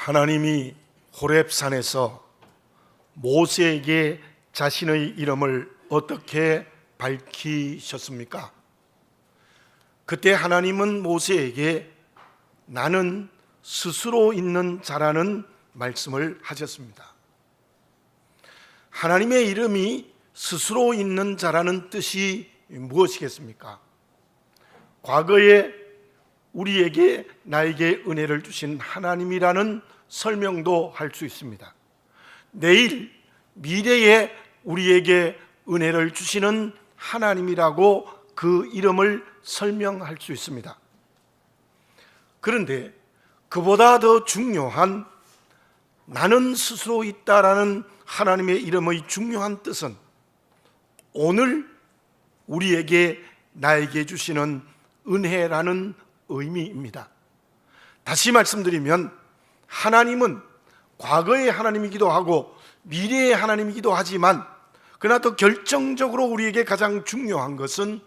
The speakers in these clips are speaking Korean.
하나님이 호렙산에서 모세에게 자신의 이름을 어떻게 밝히셨습니까? 그때 하나님은 모세에게 나는 스스로 있는 자라는 말씀을 하셨습니다. 하나님의 이름이 스스로 있는 자라는 뜻이 무엇이겠습니까? 과거에 우리에게 나에게 은혜를 주신 하나님이라는 설명도 할 수 있습니다. 내일 미래에 우리에게 은혜를 주시는 하나님이라고 그 이름을 설명할 수 있습니다. 그런데 그보다 더 중요한 나는 스스로 있다라는 하나님의 이름의 중요한 뜻은 오늘 우리에게 나에게 주시는 은혜라는 의미입니다. 다시 말씀드리면 하나님은 과거의 하나님이기도 하고 미래의 하나님이기도 하지만 그러나 더 결정적으로 우리에게 가장 중요한 것은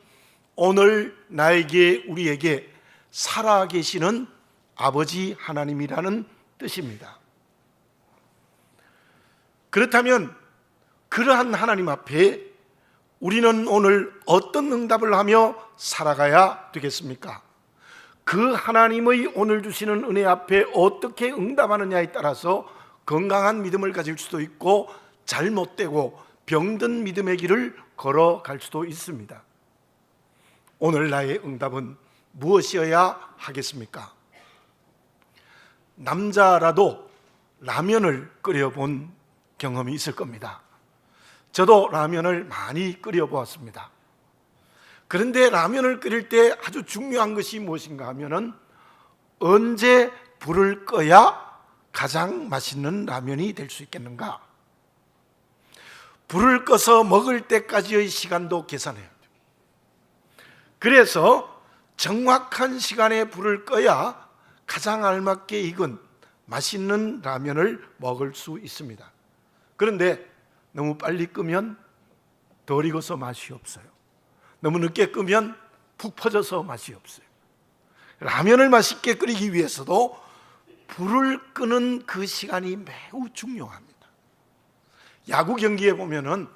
오늘 나에게 우리에게 살아계시는 아버지 하나님이라는 뜻입니다. 그렇다면 그러한 하나님 앞에 우리는 오늘 어떤 응답을 하며 살아가야 되겠습니까? 그 하나님의 오늘 주시는 은혜 앞에 어떻게 응답하느냐에 따라서 건강한 믿음을 가질 수도 있고 잘못되고 병든 믿음의 길을 걸어갈 수도 있습니다. 오늘 나의 응답은 무엇이어야 하겠습니까? 남자라도 라면을 끓여본 경험이 있을 겁니다. 저도 라면을 많이 끓여보았습니다. 그런데 라면을 끓일 때 아주 중요한 것이 무엇인가 하면은 언제 불을 꺼야 가장 맛있는 라면이 될 수 있겠는가? 불을 꺼서 먹을 때까지의 시간도 계산해야 돼요. 그래서 정확한 시간에 불을 꺼야 가장 알맞게 익은 맛있는 라면을 먹을 수 있습니다. 그런데 너무 빨리 끄면 덜 익어서 맛이 없어요. 너무 늦게 끄면 푹 퍼져서 맛이 없어요. 라면을 맛있게 끓이기 위해서도 불을 끄는 그 시간이 매우 중요합니다. 야구 경기에 보면은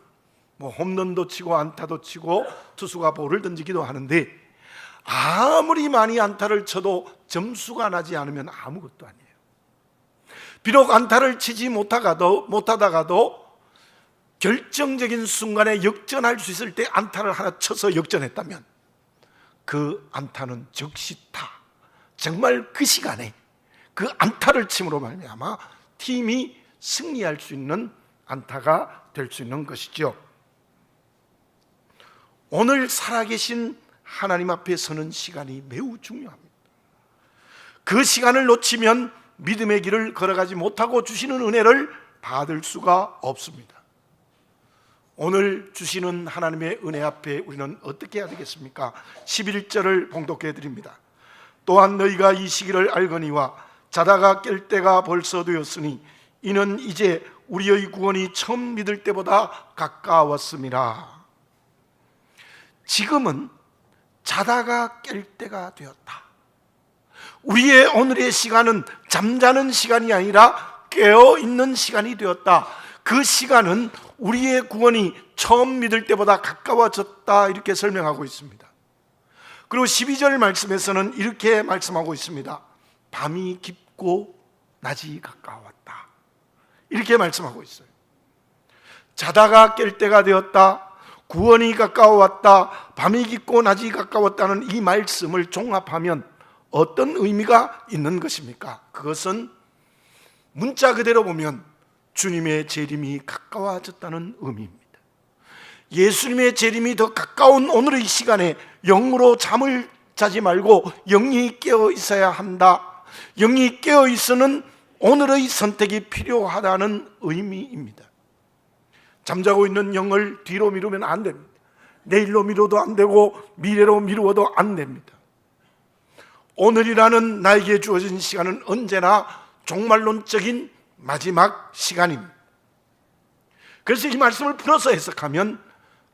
홈런도 치고 안타도 치고 투수가 볼을 던지기도 하는데 아무리 많이 안타를 쳐도 점수가 나지 않으면 아무것도 아니에요. 비록 안타를 치지 못하다가도 결정적인 순간에 역전할 수 있을 때 안타를 하나 쳐서 역전했다면 그 안타는 적시타, 정말 그 시간에 그 안타를 침으로 말미암아 팀이 승리할 수 있는 안타가 될 수 있는 것이죠. 오늘 살아계신 하나님 앞에 서는 시간이 매우 중요합니다. 그 시간을 놓치면 믿음의 길을 걸어가지 못하고 주시는 은혜를 받을 수가 없습니다. 오늘 주시는 하나님의 은혜 앞에 우리는 어떻게 해야 되겠습니까? 11절을 봉독해 드립니다. 또한 너희가 이 시기를 알거니와 자다가 깰 때가 벌써 되었으니 이는 이제 우리의 구원이 처음 믿을 때보다 가까웠음이라. 지금은 자다가 깰 때가 되었다. 우리의 오늘의 시간은 잠자는 시간이 아니라 깨어있는 시간이 되었다. 그 시간은 우리의 구원이 처음 믿을 때보다 가까워졌다, 이렇게 설명하고 있습니다. 그리고 12절 말씀에서는 이렇게 말씀하고 있습니다. 밤이 깊고 낮이 가까웠다, 이렇게 말씀하고 있어요. 자다가 깰 때가 되었다, 구원이 가까워왔다, 밤이 깊고 낮이 가까웠다는 이 말씀을 종합하면 어떤 의미가 있는 것입니까? 그것은 문자 그대로 보면 주님의 재림이 가까워졌다는 의미입니다. 예수님의 재림이 더 가까운 오늘의 시간에 영으로 잠을 자지 말고 영이 깨어 있어야 한다. 영이 깨어 있어는 오늘의 선택이 필요하다는 의미입니다. 잠자고 있는 영을 뒤로 미루면 안 됩니다. 내일로 미뤄도 안 되고 미래로 미루어도 안 됩니다. 오늘이라는 나에게 주어진 시간은 언제나 종말론적인 마지막 시간입니다. 그래서 이 말씀을 풀어서 해석하면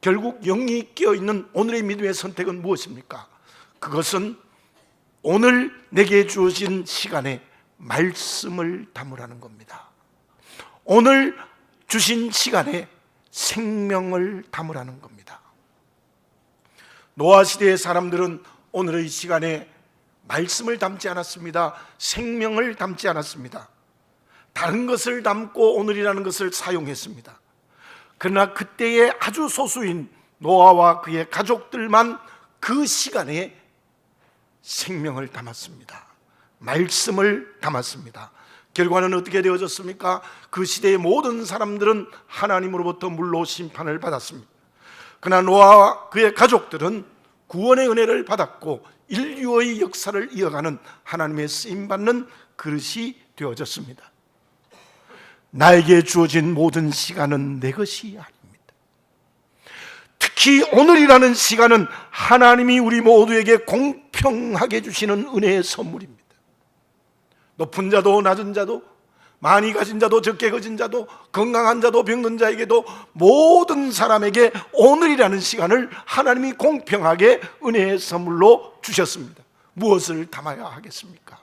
결국 영이 깨어있는 오늘의 믿음의 선택은 무엇입니까? 그것은 오늘 내게 주어진 시간에 말씀을 담으라는 겁니다. 오늘 주신 시간에 생명을 담으라는 겁니다. 노아 시대의 사람들은 오늘의 시간에 말씀을 담지 않았습니다. 생명을 담지 않았습니다. 다른 것을 담고 오늘이라는 것을 사용했습니다. 그러나 그때의 아주 소수인 노아와 그의 가족들만 그 시간에 생명을 담았습니다. 말씀을 담았습니다. 결과는 어떻게 되어졌습니까? 그 시대의 모든 사람들은 하나님으로부터 물로 심판을 받았습니다. 그러나 노아와 그의 가족들은 구원의 은혜를 받았고 인류의 역사를 이어가는 하나님의 쓰임받는 그릇이 되어졌습니다. 나에게 주어진 모든 시간은 내 것이 아닙니다. 특히 오늘이라는 시간은 하나님이 우리 모두에게 공평하게 주시는 은혜의 선물입니다. 높은 자도 낮은 자도, 많이 가진 자도 적게 가진 자도, 건강한 자도 병든 자에게도 모든 사람에게 오늘이라는 시간을 하나님이 공평하게 은혜의 선물로 주셨습니다. 무엇을 담아야 하겠습니까?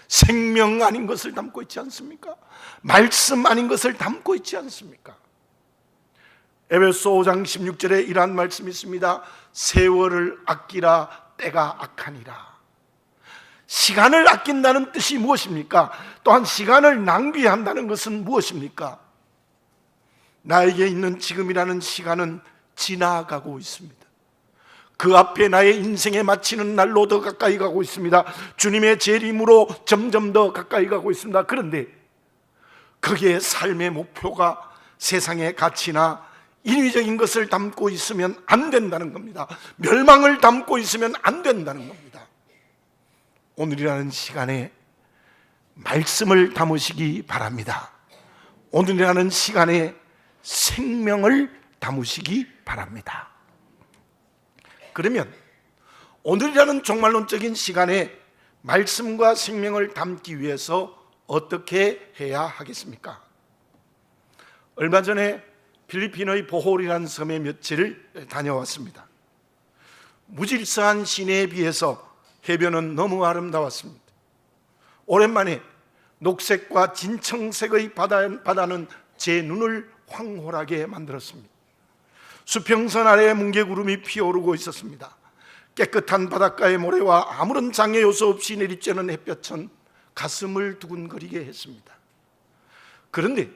생명 아닌 것을 담고 있지 않습니까? 말씀 아닌 것을 담고 있지 않습니까? 에베소 5장 16절에 이러한 말씀이 있습니다. 세월을 아끼라, 때가 악하니라. 시간을 아낀다는 뜻이 무엇입니까? 또한 시간을 낭비한다는 것은 무엇입니까? 나에게 있는 지금이라는 시간은 지나가고 있습니다. 그 앞에 나의 인생에 마치는 날로 더 가까이 가고 있습니다. 주님의 재림으로 점점 더 가까이 가고 있습니다. 그런데 거기에 삶의 목표가 세상의 가치나 인위적인 것을 담고 있으면 안 된다는 겁니다. 멸망을 담고 있으면 안 된다는 겁니다. 오늘이라는 시간에 말씀을 담으시기 바랍니다. 오늘이라는 시간에 생명을 담으시기 바랍니다. 그러면 오늘이라는 종말론적인 시간에 말씀과 생명을 담기 위해서 어떻게 해야 하겠습니까? 얼마 전에 필리핀의 보홀이라는 섬에 며칠 다녀왔습니다. 무질서한 시내에 비해서 해변은 너무 아름다웠습니다. 오랜만에 녹색과 진청색의 바다는 제 눈을 황홀하게 만들었습니다. 수평선 아래에 뭉게구름이 피어오르고 있었습니다. 깨끗한 바닷가의 모래와 아무런 장애 요소 없이 내리쬐는 햇볕은 가슴을 두근거리게 했습니다. 그런데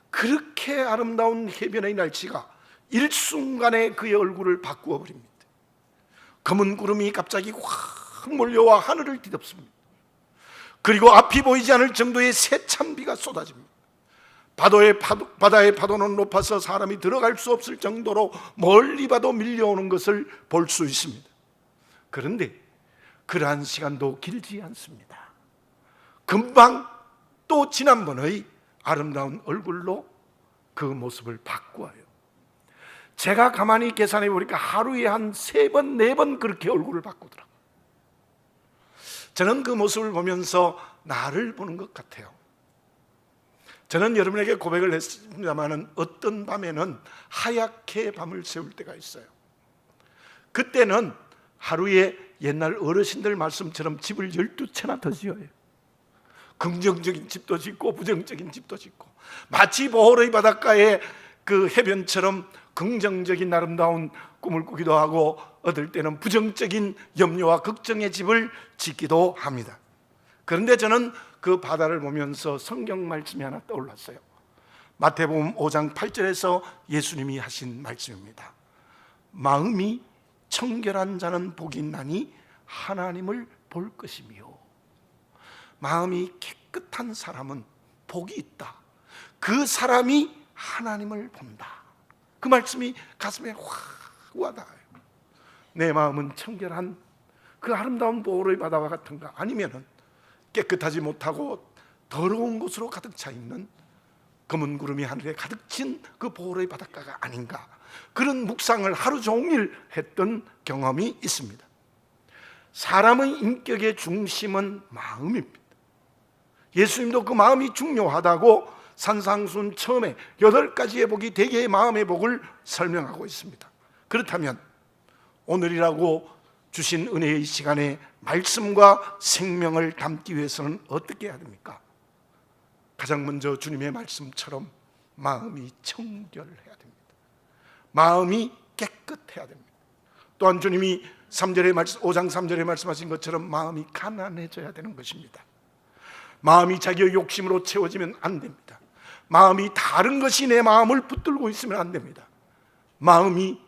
그렇게 아름다운 해변의 날씨가 일순간에 그의 얼굴을 바꾸어 버립니다. 검은 구름이 갑자기 확 몰려와 하늘을 뒤덮습니다. 그리고 앞이 보이지 않을 정도의 세찬 비가 쏟아집니다. 바다의 파도는 높아서 사람이 들어갈 수 없을 정도로 멀리 봐도 밀려오는 것을 볼 수 있습니다. 그런데 그러한 시간도 길지 않습니다. 금방 또 지난번의 아름다운 얼굴로 그 모습을 바꾸어요. 제가 가만히 계산해 보니까 하루에 한 3번, 4번 그렇게 얼굴을 바꾸더라고요. 저는 그 모습을 보면서 나를 보는 것 같아요. 저는 여러분에게 고백을 했습니다만 어떤 밤에는 하얗게 밤을 새울 때가 있어요. 그때는 하루에 옛날 어르신들 말씀처럼 집을 12채나 더 지어요. 긍정적인 집도 짓고 부정적인 집도 짓고, 마치 보홀의 바닷가의 그 해변처럼 긍정적인 아름다운 꿈을 꾸기도 하고 어떨 때는 부정적인 염려와 걱정의 집을 짓기도 합니다. 그런데 저는 그 바다를 보면서 성경 말씀이 하나 떠올랐어요. 마태복음 5장 8절에서 예수님이 하신 말씀입니다. 마음이 청결한 자는 복이 있나니 하나님을 볼 것이며, 마음이 깨끗한 사람은 복이 있다. 그 사람이 하나님을 본다. 그 말씀이 가슴에 확 와닿아요. 내 마음은 청결한 그 아름다운 보홀의 바다와 같은가? 아니면은 깨끗하지 못하고 더러운 곳으로 가득 차 있는 검은 구름이 하늘에 가득 친 그 보홀의 바닷가가 아닌가? 그런 묵상을 하루 종일 했던 경험이 있습니다. 사람의 인격의 중심은 마음입니다. 예수님도 그 마음이 중요하다고 산상순 처음에 8가지의 복이 대개의 마음의 복을 설명하고 있습니다. 그렇다면 오늘이라고 주신 은혜의 시간에 말씀과 생명을 담기 위해서는 어떻게 해야 됩니까? 가장 먼저 주님의 말씀처럼 마음이 청결해야 됩니다. 마음이 깨끗해야 됩니다. 또한 주님이 5장 3절에 말씀하신 것처럼 마음이 가난해져야 되는 것입니다. 마음이 자기의 욕심으로 채워지면 안 됩니다. 마음이 다른 것이 내 마음을 붙들고 있으면 안 됩니다. 마음이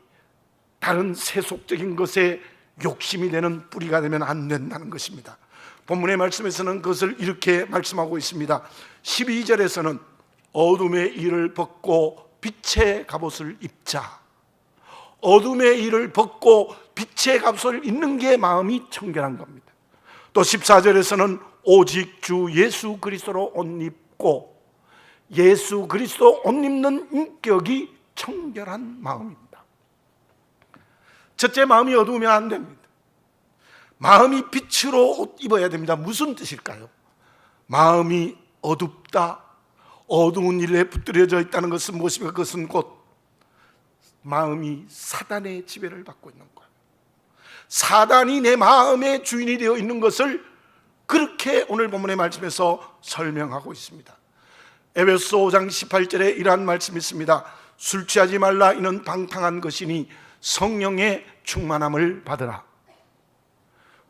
다른 세속적인 것에 욕심이 되는 뿌리가 되면 안 된다는 것입니다. 본문의 말씀에서는 그것을 이렇게 말씀하고 있습니다. 12절에서는 어둠의 일을 벗고 빛의 갑옷을 입자. 어둠의 일을 벗고 빛의 갑옷을 입는 게 마음이 청결한 겁니다. 또 14절에서는 오직 주 예수 그리스도로 옷 입고, 예수 그리스도 옷 입는 인격이 청결한 마음입니다. 첫째, 마음이 어두우면 안 됩니다. 마음이 빛으로 옷 입어야 됩니다. 무슨 뜻일까요? 마음이 어둡다, 어두운 일에 붙들여져 있다는 것은 무엇입니까? 그것은 곧 마음이 사단의 지배를 받고 있는 거예요. 사단이 내 마음의 주인이 되어 있는 것을 그렇게 오늘 본문의 말씀에서 설명하고 있습니다. 에베소 5장 18절에 이러한 말씀이 있습니다. 술 취하지 말라, 이는 방탕한 것이니 성령의 충만함을 받으라.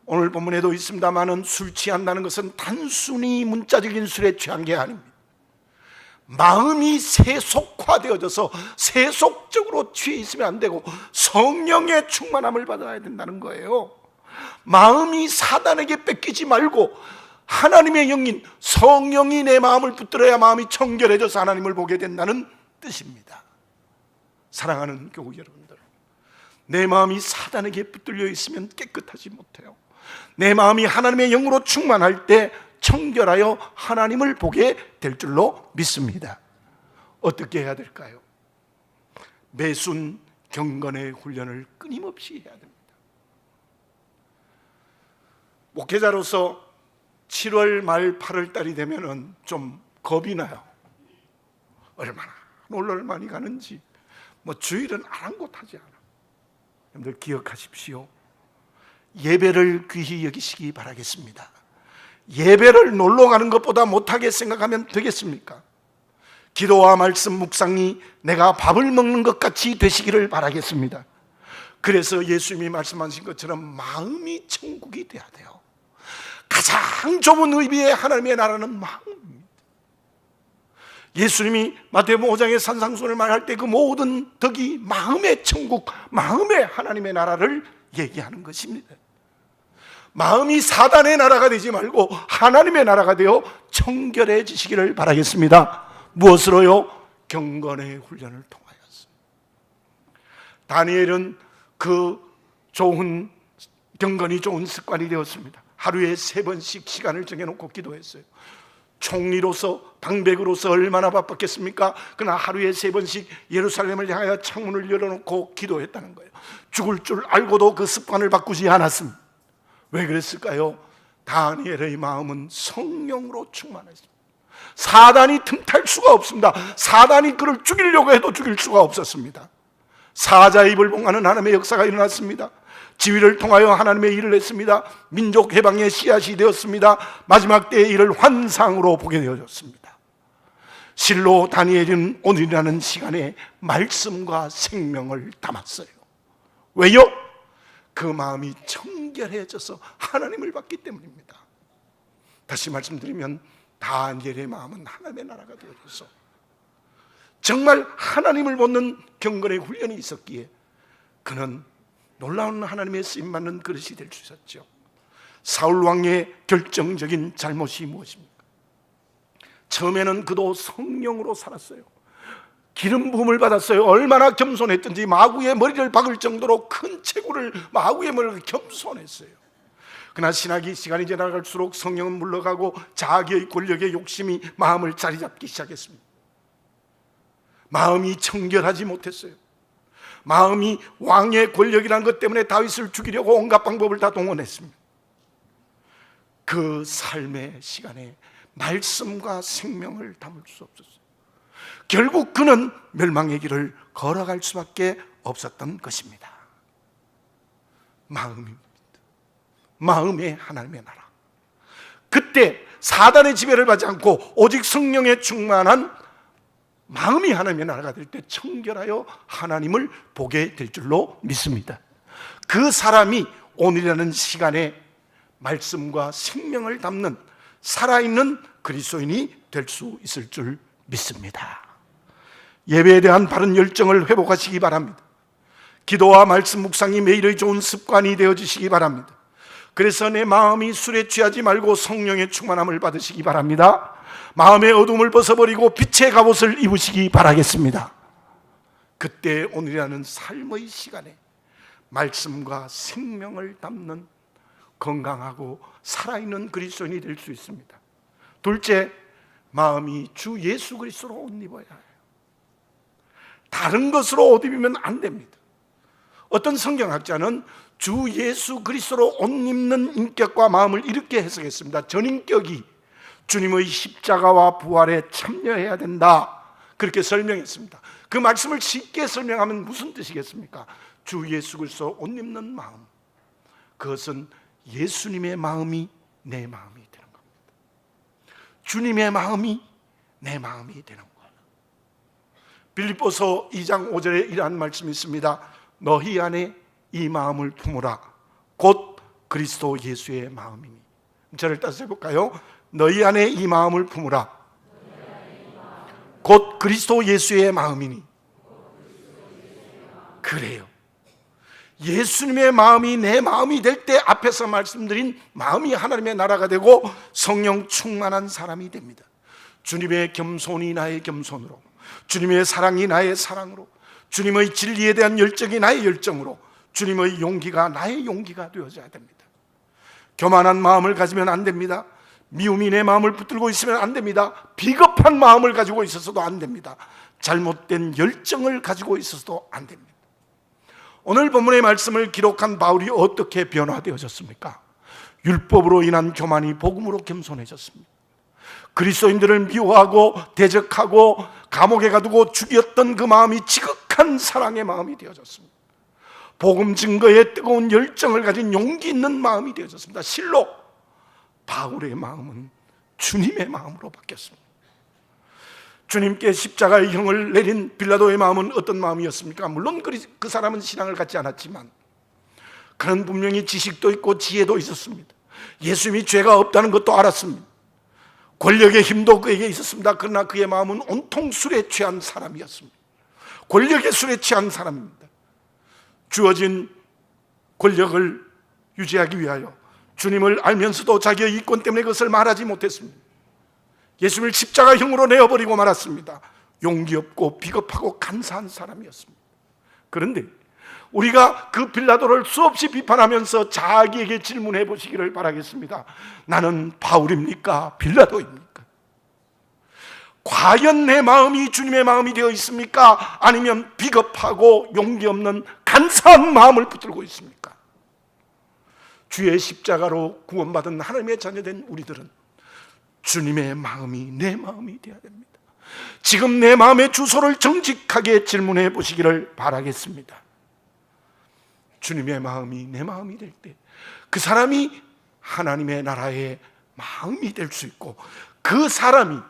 오늘 본문에도 있습니다마는 술 취한다는 것은 단순히 문자적인 술에 취한 게 아닙니다. 마음이 세속화되어져서 세속적으로 취해 있으면 안 되고 성령의 충만함을 받아야 된다는 거예요. 마음이 사단에게 뺏기지 말고 하나님의 영인 성령이 내 마음을 붙들어야 마음이 청결해져서 하나님을 보게 된다는 뜻입니다. 사랑하는 교우 여러분들, 내 마음이 사단에게 붙들려 있으면 깨끗하지 못해요. 내 마음이 하나님의 영으로 충만할 때 청결하여 하나님을 보게 될 줄로 믿습니다. 어떻게 해야 될까요? 매순 경건의 훈련을 끊임없이 해야 됩니다. 목회자로서 7월 말 8월 달이 되면은 좀 겁이 나요. 얼마나 놀러를 많이 가는지, 주일은 아랑곳하지 않아. 여러분들 기억하십시오. 예배를 귀히 여기시기 바라겠습니다. 예배를 놀러 가는 것보다 못하게 생각하면 되겠습니까? 기도와 말씀 묵상이 내가 밥을 먹는 것 같이 되시기를 바라겠습니다. 그래서 예수님이 말씀하신 것처럼 마음이 천국이 돼야 돼요. 가장 좁은 의미의 하나님의 나라는 마음입니다. 예수님이 마태복음 5장의 산상수훈을 말할 때 그 모든 덕이 마음의 천국, 마음의 하나님의 나라를 얘기하는 것입니다. 마음이 사단의 나라가 되지 말고 하나님의 나라가 되어 청결해지시기를 바라겠습니다. 무엇으로요? 경건의 훈련을 통하여서. 다니엘은 그 좋은 경건이 좋은 습관이 되었습니다. 하루에 3번씩 시간을 정해놓고 기도했어요. 총리로서, 방백으로서 얼마나 바빴겠습니까? 그러나 하루에 3번씩 예루살렘을 향하여 창문을 열어놓고 기도했다는 거예요. 죽을 줄 알고도 그 습관을 바꾸지 않았습니다. 왜 그랬을까요? 다니엘의 마음은 성령으로 충만했습니다. 사단이 틈탈 수가 없습니다. 사단이 그를 죽이려고 해도 죽일 수가 없었습니다. 사자의 입을 봉하는 하나님의 역사가 일어났습니다. 지위를 통하여 하나님의 일을 했습니다. 민족 해방의 씨앗이 되었습니다. 마지막 때의 일을 환상으로 보게 되어졌습니다. 실로 다니엘은 오늘이라는 시간에 말씀과 생명을 담았어요. 왜요? 그 마음이 청결해져서 하나님을 받기 때문입니다. 다시 말씀드리면 다니엘의 마음은 하나님의 나라가 되어져서 정말 하나님을 보는 경건의 훈련이 있었기에 그는 놀라운 하나님의 쓰임받는 그릇이 될 수 있었죠. 사울 왕의 결정적인 잘못이 무엇입니까? 처음에는 그도 성령으로 살았어요. 기름 부음을 받았어요. 얼마나 겸손했든지 마구의 머리를 박을 정도로 큰 체구를 마구의 머리를 겸손했어요. 그러나 시간이 지나갈수록 성령은 물러가고 자기의 권력의 욕심이 마음을 자리 잡기 시작했습니다. 마음이 청결하지 못했어요. 마음이 왕의 권력이라는 것 때문에 다윗을 죽이려고 온갖 방법을 다 동원했습니다. 그 삶의 시간에 말씀과 생명을 담을 수 없었어요. 결국 그는 멸망의 길을 걸어갈 수밖에 없었던 것입니다. 마음입니다. 마음의 하나님의 나라. 그때 사단의 지배를 받지 않고 오직 성령에 충만한 마음이 하나님의 나라가 될 때 청결하여 하나님을 보게 될 줄로 믿습니다. 그 사람이 오늘이라는 시간에 말씀과 생명을 담는 살아있는 그리스도인이 될 수 있을 줄 믿습니다. 예배에 대한 바른 열정을 회복하시기 바랍니다. 기도와 말씀 묵상이 매일의 좋은 습관이 되어지시기 바랍니다. 그래서 내 마음이 술에 취하지 말고 성령의 충만함을 받으시기 바랍니다. 마음의 어둠을 벗어버리고 빛의 갑옷을 입으시기 바라겠습니다. 그때 오늘이라는 삶의 시간에 말씀과 생명을 담는 건강하고 살아있는 그리스도인이 될 수 있습니다. 둘째, 마음이 주 예수 그리스도로 옷 입어야 해요. 다른 것으로 옷 입으면 안 됩니다. 어떤 성경학자는 주 예수 그리스도로 옷 입는 인격과 마음을 이렇게 해석했습니다. 전인격이 주님의 십자가와 부활에 참여해야 된다, 그렇게 설명했습니다. 그 말씀을 쉽게 설명하면 무슨 뜻이겠습니까? 주 예수 그리스도 옷 입는 마음, 그것은 예수님의 마음이 내 마음이 되는 겁니다. 주님의 마음이 내 마음이 되는 거예요. 빌립보서 2장 5절에 이러한 말씀이 있습니다. 너희 안에 이 마음을 품으라, 곧 그리스도 예수의 마음이니. 저를 따서 해볼까요? 너희 안에 이 마음을 품으라, 곧 그리스도 예수의 마음이니. 그래요. 예수님의 마음이 내 마음이 될 때 앞에서 말씀드린 마음이 하나님의 나라가 되고 성령 충만한 사람이 됩니다. 주님의 겸손이 나의 겸손으로, 주님의 사랑이 나의 사랑으로, 주님의 진리에 대한 열정이 나의 열정으로, 주님의 용기가 나의 용기가 되어져야 됩니다. 교만한 마음을 가지면 안 됩니다. 미움이 내 마음을 붙들고 있으면 안 됩니다. 비겁한 마음을 가지고 있어서도 안 됩니다. 잘못된 열정을 가지고 있어서도 안 됩니다. 오늘 본문의 말씀을 기록한 바울이 어떻게 변화되어졌습니까? 율법으로 인한 교만이 복음으로 겸손해졌습니다. 그리스도인들을 미워하고 대적하고 감옥에 가두고 죽였던 그 마음이 지극한 사랑의 마음이 되어졌습니다. 복음 증거에 뜨거운 열정을 가진 용기 있는 마음이 되어졌습니다. 실로 바울의 마음은 주님의 마음으로 바뀌었습니다. 주님께 십자가의 형을 내린 빌라도의 마음은 어떤 마음이었습니까? 물론 그 사람은 신앙을 갖지 않았지만 그는 분명히 지식도 있고 지혜도 있었습니다. 예수님이 죄가 없다는 것도 알았습니다. 권력의 힘도 그에게 있었습니다. 그러나 그의 마음은 온통 술에 취한 사람이었습니다. 권력의 술에 취한 사람입니다. 주어진 권력을 유지하기 위하여 주님을 알면서도 자기의 이권 때문에 그것을 말하지 못했습니다. 예수님을 십자가형으로 내어버리고 말았습니다. 용기 없고 비겁하고 간사한 사람이었습니다. 그런데 우리가 그 빌라도를 수없이 비판하면서 자기에게 질문해 보시기를 바라겠습니다. 나는 바울입니까? 빌라도입니까? 과연 내 마음이 주님의 마음이 되어 있습니까? 아니면 비겁하고 용기 없는 간사한 마음을 붙들고 있습니까? 주의 십자가로 구원받은 하나님의 자녀된 우리들은 주님의 마음이 내 마음이 되어야 됩니다. 지금 내 마음의 주소를 정직하게 질문해 보시기를 바라겠습니다. 주님의 마음이 내 마음이 될 때 그 사람이 하나님의 나라의 마음이 될 수 있고, 그 사람이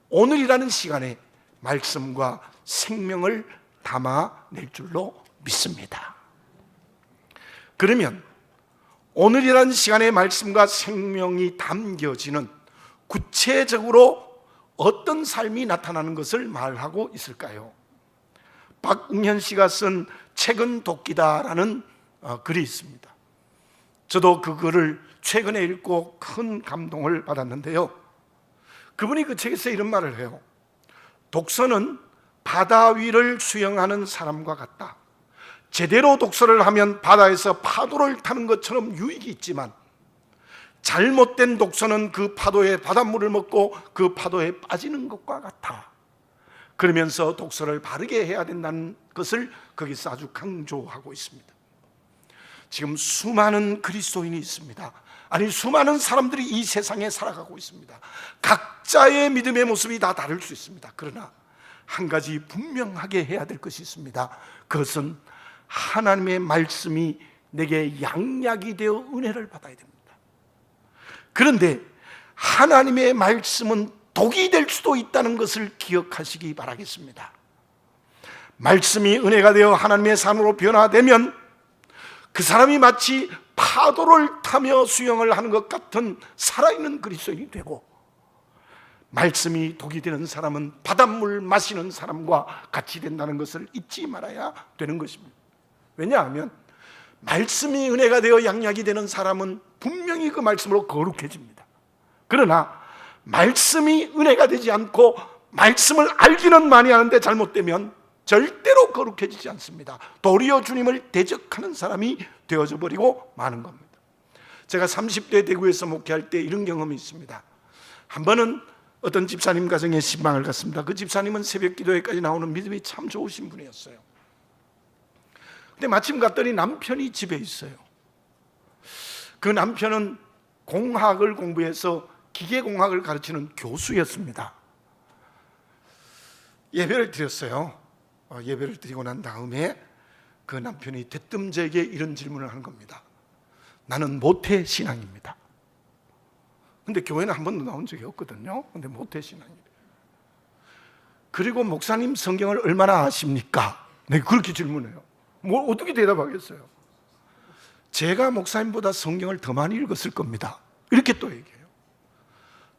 오늘이라는 시간에 말씀과 생명을 담아낼 줄로 믿습니다. 그러면 오늘이라는 시간에 말씀과 생명이 담겨지는 구체적으로 어떤 삶이 나타나는 것을 말하고 있을까요? 박웅현 씨가 쓴 책은 도끼다라는 글이 있습니다. 저도 그 글을 최근에 읽고 큰 감동을 받았는데요, 그분이 그 책에서 이런 말을 해요. 독서는 바다 위를 수영하는 사람과 같다. 제대로 독서를 하면 바다에서 파도를 타는 것처럼 유익이 있지만, 잘못된 독서는 그 파도에 바닷물을 먹고 그 파도에 빠지는 것과 같아. 그러면서 독서를 바르게 해야 된다는 것을 거기서 아주 강조하고 있습니다. 지금 수많은 그리스도인이 있습니다. 아니, 수많은 사람들이 이 세상에 살아가고 있습니다. 각자의 믿음의 모습이 다 다를 수 있습니다. 그러나 한 가지 분명하게 해야 될 것이 있습니다. 그것은 하나님의 말씀이 내게 양약이 되어 은혜를 받아야 됩니다. 그런데 하나님의 말씀은 독이 될 수도 있다는 것을 기억하시기 바라겠습니다. 말씀이 은혜가 되어 하나님의 삶으로 변화되면 그 사람이 마치 파도를 타며 수영을 하는 것 같은 살아있는 그리스도인이 되고, 말씀이 독이 되는 사람은 바닷물 마시는 사람과 같이 된다는 것을 잊지 말아야 되는 것입니다. 왜냐하면 말씀이 은혜가 되어 양약이 되는 사람은 분명히 그 말씀으로 거룩해집니다. 그러나 말씀이 은혜가 되지 않고 말씀을 알기는 많이 하는데 잘못되면 절대로 거룩해지지 않습니다. 도리어 주님을 대적하는 사람이 되어져 버리고 마는 겁니다. 제가 30대 대구에서 목회할 때 이런 경험이 있습니다. 한 번은 어떤 집사님 가정에 신방을 갔습니다. 그 집사님은 새벽 기도회까지 나오는 믿음이 참 좋으신 분이었어요. 근데 마침 갔더니 남편이 집에 있어요. 그 남편은 공학을 공부해서 기계공학을 가르치는 교수였습니다. 예배를 드렸어요. 예배를 드리고 난 다음에 그 남편이 대뜸 저에게 이런 질문을 하는 겁니다. 나는 모태 신앙입니다. 근데 교회는 한 번도 나온 적이 없거든요. 근데 모태 신앙이에요. 그리고 목사님 성경을 얼마나 아십니까? 네, 그렇게 질문해요. 뭐 어떻게 대답하겠어요? 제가 목사님보다 성경을 더 많이 읽었을 겁니다. 이렇게 또 얘기해요.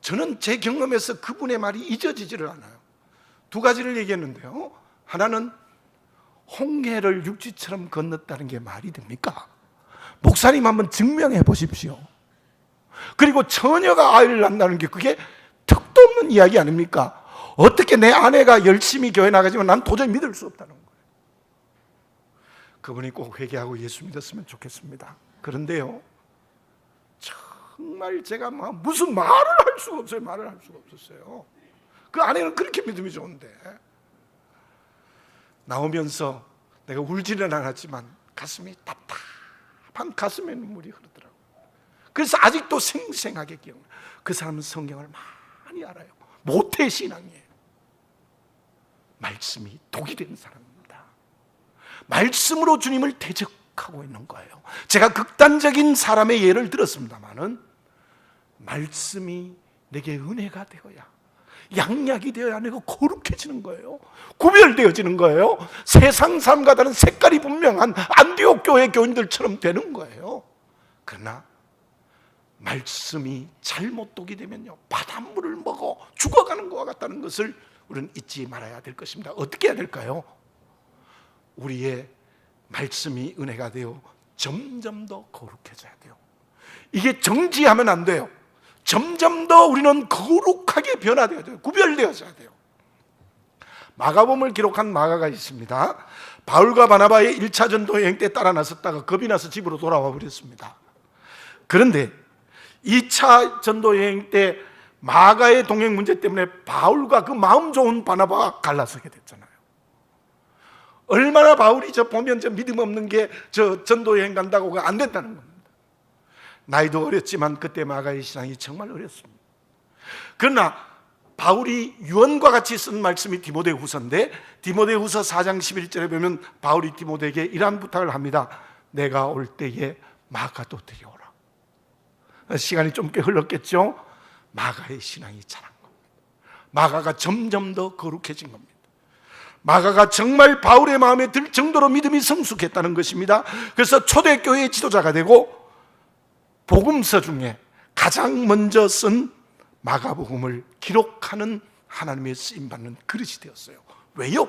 저는 제 경험에서 그분의 말이 잊어지지를 않아요. 두 가지를 얘기했는데요. 하나는 홍해를 육지처럼 건넜다는 게 말이 됩니까? 목사님 한번 증명해 보십시오. 그리고 처녀가 아이를 낳는다는 게 그게 턱도 없는 이야기 아닙니까? 어떻게 내 아내가 열심히 교회 나가지만 난 도저히 믿을 수 없다는 거예요. 그분이 꼭 회개하고 예수 믿었으면 좋겠습니다. 그런데요, 정말 제가 무슨 말을 할 수가 없어요. 말을 할 수가 없었어요. 그 아내는 그렇게 믿음이 좋은데 나오면서 내가 울지는 않았지만 가슴이 답답한 가슴에 눈물이 흐르더라고요. 그래서 아직도 생생하게 기억나요. 그 사람은 성경을 많이 알아요. 모태 신앙이에요. 말씀이 독이 된 사람입니다. 말씀으로 주님을 대적하고 있는 거예요. 제가 극단적인 사람의 예를 들었습니다마는 말씀이 내게 은혜가 되어야, 양약이 되어야 내가 거룩해지는 거예요. 구별되어지는 거예요. 세상 사람과 다른 색깔이 분명한 안디옥 교회 교인들처럼 되는 거예요. 그러나 말씀이 잘못 독이 되면요, 바닷물을 먹어 죽어가는 것과 같다는 것을 우리는 잊지 말아야 될 것입니다. 어떻게 해야 될까요? 우리의 말씀이 은혜가 되어 점점 더 거룩해져야 돼요. 이게 정지하면 안 돼요. 점점 더 우리는 거룩하게 변화되어야 돼요. 구별되어져야 돼요. 마가복음을 기록한 마가가 있습니다. 바울과 바나바의 1차 전도 여행 때 따라 나섰다가 겁이 나서 집으로 돌아와 버렸습니다. 그런데 2차 전도 여행 때 마가의 동행 문제 때문에 바울과 그 마음 좋은 바나바가 갈라서게 됐잖아요. 얼마나 바울이 보면 믿음 없는 게 전도 여행 간다고 안 된다는 겁니다. 나이도 어렸지만 그때 마가의 신앙이 정말 어렸습니다. 그러나 바울이 유언과 같이 쓴 말씀이 디모데후서인데, 디모데후서 4장 11절에 보면 바울이 디모데에게 이러한 부탁을 합니다. 내가 올 때에 마가도 데려오라. 시간이 좀 꽤 흘렀겠죠? 마가의 신앙이 자란 겁니다. 마가가 점점 더 거룩해진 겁니다. 마가가 정말 바울의 마음에 들 정도로 믿음이 성숙했다는 것입니다. 그래서 초대교회의 지도자가 되고 복음서 중에 가장 먼저 쓴 마가복음을 기록하는 하나님의 쓰임받는 그릇이 되었어요. 왜요?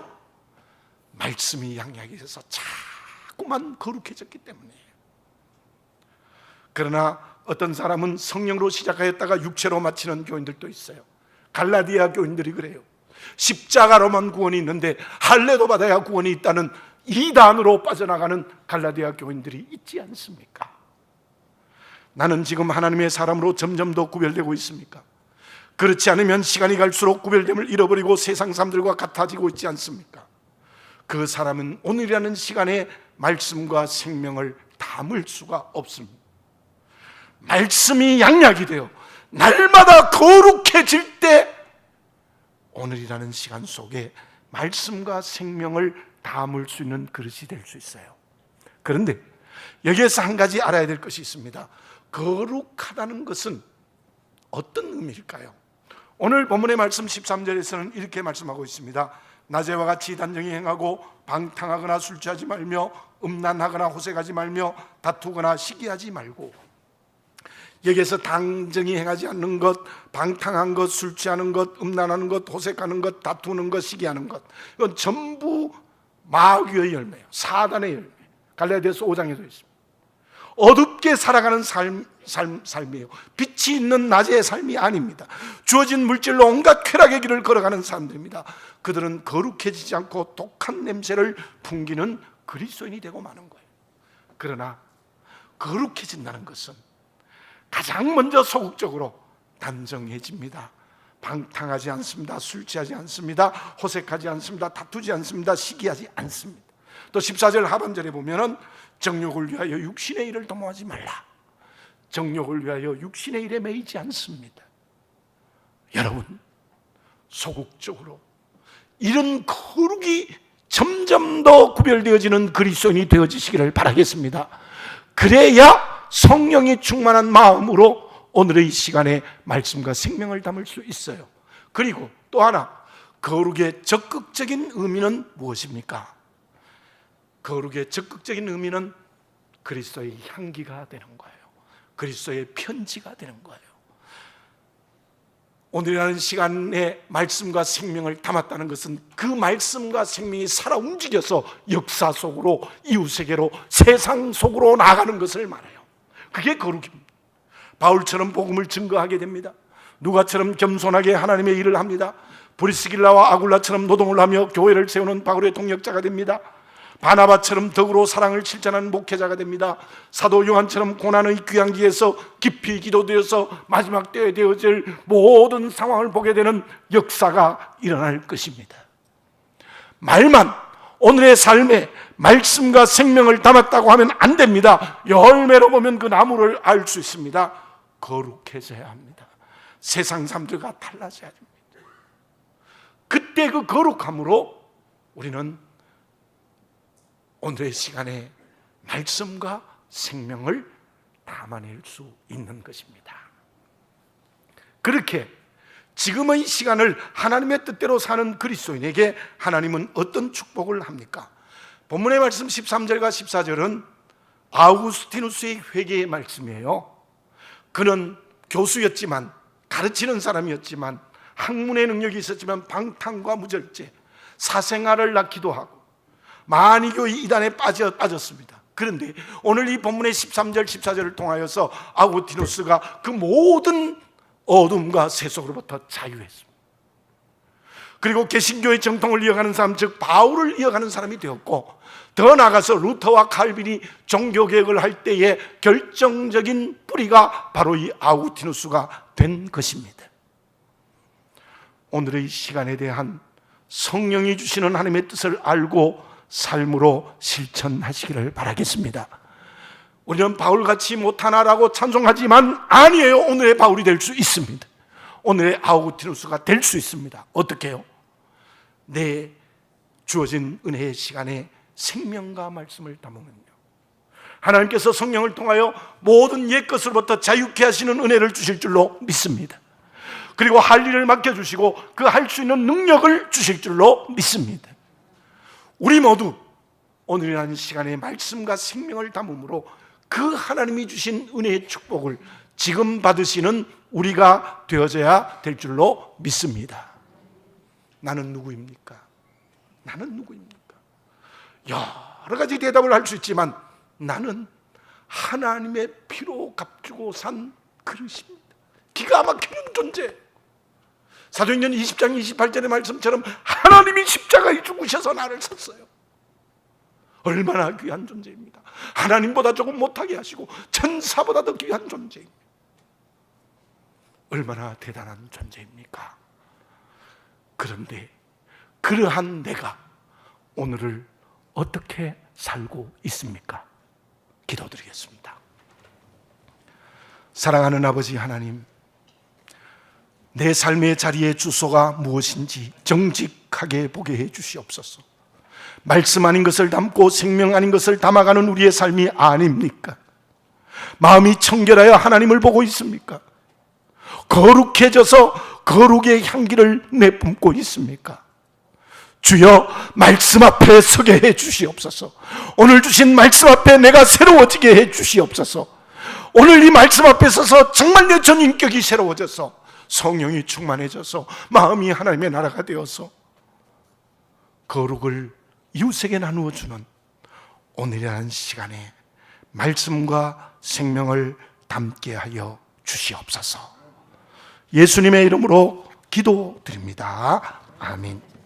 말씀이 양약이 돼서 자꾸만 거룩해졌기 때문이에요. 그러나 어떤 사람은 성령으로 시작하였다가 육체로 마치는 교인들도 있어요. 갈라디아 교인들이 그래요. 십자가로만 구원이 있는데 할례도 받아야 구원이 있다는 이단으로 빠져나가는 갈라디아 교인들이 있지 않습니까? 나는 지금 하나님의 사람으로 점점 더 구별되고 있습니까? 그렇지 않으면 시간이 갈수록 구별됨을 잃어버리고 세상 사람들과 같아지고 있지 않습니까? 그 사람은 오늘이라는 시간에 말씀과 생명을 담을 수가 없습니다. 말씀이 양약이 되어 날마다 거룩해질 때 오늘이라는 시간 속에 말씀과 생명을 담을 수 있는 그릇이 될 수 있어요. 그런데 여기에서 한 가지 알아야 될 것이 있습니다. 거룩하다는 것은 어떤 의미일까요? 오늘 본문의 말씀 13절에서는 이렇게 말씀하고 있습니다. 낮에와 같이 단정히 행하고 방탕하거나 술 취하지 말며 음란하거나 호색하지 말며 다투거나 시기하지 말고. 여기에서 단정히 행하지 않는 것, 방탕한 것, 술 취하는 것, 음란하는 것, 호색하는 것, 다투는 것, 시기하는 것, 이건 전부 마귀의 열매예요. 사단의 열매. 갈라디아서 5장에도 있습니다. 어둡게 살아가는 삶이에요. 빛이 있는 낮의 삶이 아닙니다. 주어진 물질로 온갖 쾌락의 길을 걸어가는 사람들입니다. 그들은 거룩해지지 않고 독한 냄새를 풍기는 그리스도인이 되고 마는 거예요. 그러나 거룩해진다는 것은 가장 먼저 소극적으로 단정해집니다. 방탕하지 않습니다. 술 취하지 않습니다. 호색하지 않습니다. 다투지 않습니다. 시기하지 않습니다. 또 14절 하반절에 보면은 정욕을 위하여 육신의 일을 도모하지 말라. 정욕을 위하여 육신의 일에 매이지 않습니다. 여러분, 소극적으로 이런 거룩이 점점 더 구별되어지는 그리스도인이 되어지시기를 바라겠습니다. 그래야 성령이 충만한 마음으로 오늘의 시간에 말씀과 생명을 담을 수 있어요. 그리고 또 하나, 거룩의 적극적인 의미는 무엇입니까? 거룩의 적극적인 의미는 그리스도의 향기가 되는 거예요. 그리스도의 편지가 되는 거예요. 오늘이라는 시간에 말씀과 생명을 담았다는 것은 그 말씀과 생명이 살아 움직여서 역사 속으로, 이웃세계로, 세상 속으로 나가는 것을 말해요. 그게 거룩입니다. 바울처럼 복음을 증거하게 됩니다. 누가처럼 겸손하게 하나님의 일을 합니다. 브리스길라와 아굴라처럼 노동을 하며 교회를 세우는 바울의 동역자가 됩니다. 바나바처럼 덕으로 사랑을 실천하는 목회자가 됩니다. 사도 요한처럼 고난의 귀한 길에서 깊이 기도되어서 마지막 때에 되어질 모든 상황을 보게 되는 역사가 일어날 것입니다. 말만, 오늘의 삶에 말씀과 생명을 담았다고 하면 안 됩니다. 열매로 보면 그 나무를 알 수 있습니다. 거룩해져야 합니다. 세상 사람들과 달라져야 됩니다. 그때 그 거룩함으로 우리는 오늘의 시간에 말씀과 생명을 담아낼 수 있는 것입니다. 그렇게 지금의 시간을 하나님의 뜻대로 사는 그리스도인에게 하나님은 어떤 축복을 합니까? 본문의 말씀 13절과 14절은 아우구스티누스의 회개의 말씀이에요. 그는 교수였지만, 가르치는 사람이었지만, 학문의 능력이 있었지만 방탕과 무절제, 사생아를 낳기도 하고 많이 교회 이단에 빠졌습니다. 그런데 오늘 이 본문의 13절 14절을 통하여서 아우구스티누스가 그 모든 어둠과 세속으로부터 자유했습니다. 그리고 개신교의 정통을 이어가는 사람, 즉 바울을 이어가는 사람이 되었고, 더 나아가서 루터와 칼빈이 종교개혁을 할 때의 결정적인 뿌리가 바로 이 아우구스티누스가 된 것입니다. 오늘의 시간에 대한 성령이 주시는 하나님의 뜻을 알고 삶으로 실천하시기를 바라겠습니다. 우리는 바울같이 못하나라고 찬송하지만 아니에요. 오늘의 바울이 될 수 있습니다. 오늘의 아우구스티누스가 될 수 있습니다. 어떻게 해요? 내 주어진 은혜의 시간에 생명과 말씀을 담으면요, 하나님께서 성령을 통하여 모든 옛것으로부터 자유케 하시는 은혜를 주실 줄로 믿습니다. 그리고 할 일을 맡겨주시고 그 할 수 있는 능력을 주실 줄로 믿습니다. 우리 모두 오늘이라는 시간에 말씀과 생명을 담음으로 그 하나님이 주신 은혜의 축복을 지금 받으시는 우리가 되어져야 될 줄로 믿습니다. 나는 누구입니까? 나는 누구입니까? 여러 가지 대답을 할 수 있지만 나는 하나님의 피로 값주고 산 그릇입니다. 기가 막히는 존재. 사도행전 20장 28절의 말씀처럼 하나님이 십자가에 죽으셔서 나를 샀어요. 얼마나 귀한 존재입니다. 하나님보다 조금 못하게 하시고 천사보다 더 귀한 존재입니다. 얼마나 대단한 존재입니까? 그런데 그러한 내가 오늘을 어떻게 살고 있습니까? 기도드리겠습니다. 사랑하는 아버지 하나님, 내 삶의 자리의 주소가 무엇인지 정직하게 보게 해 주시옵소서. 말씀 아닌 것을 담고 생명 아닌 것을 담아가는 우리의 삶이 아닙니까? 마음이 청결하여 하나님을 보고 있습니까? 거룩해져서 거룩의 향기를 내뿜고 있습니까? 주여, 말씀 앞에 서게 해 주시옵소서. 오늘 주신 말씀 앞에 내가 새로워지게 해 주시옵소서. 오늘 이 말씀 앞에 서서 정말 내 전 인격이 새로워져서 성령이 충만해져서 마음이 하나님의 나라가 되어서 거룩을 이웃에게 나누어 주는 오늘이라는 시간에 말씀과 생명을 담게 하여 주시옵소서. 예수님의 이름으로 기도드립니다. 아멘.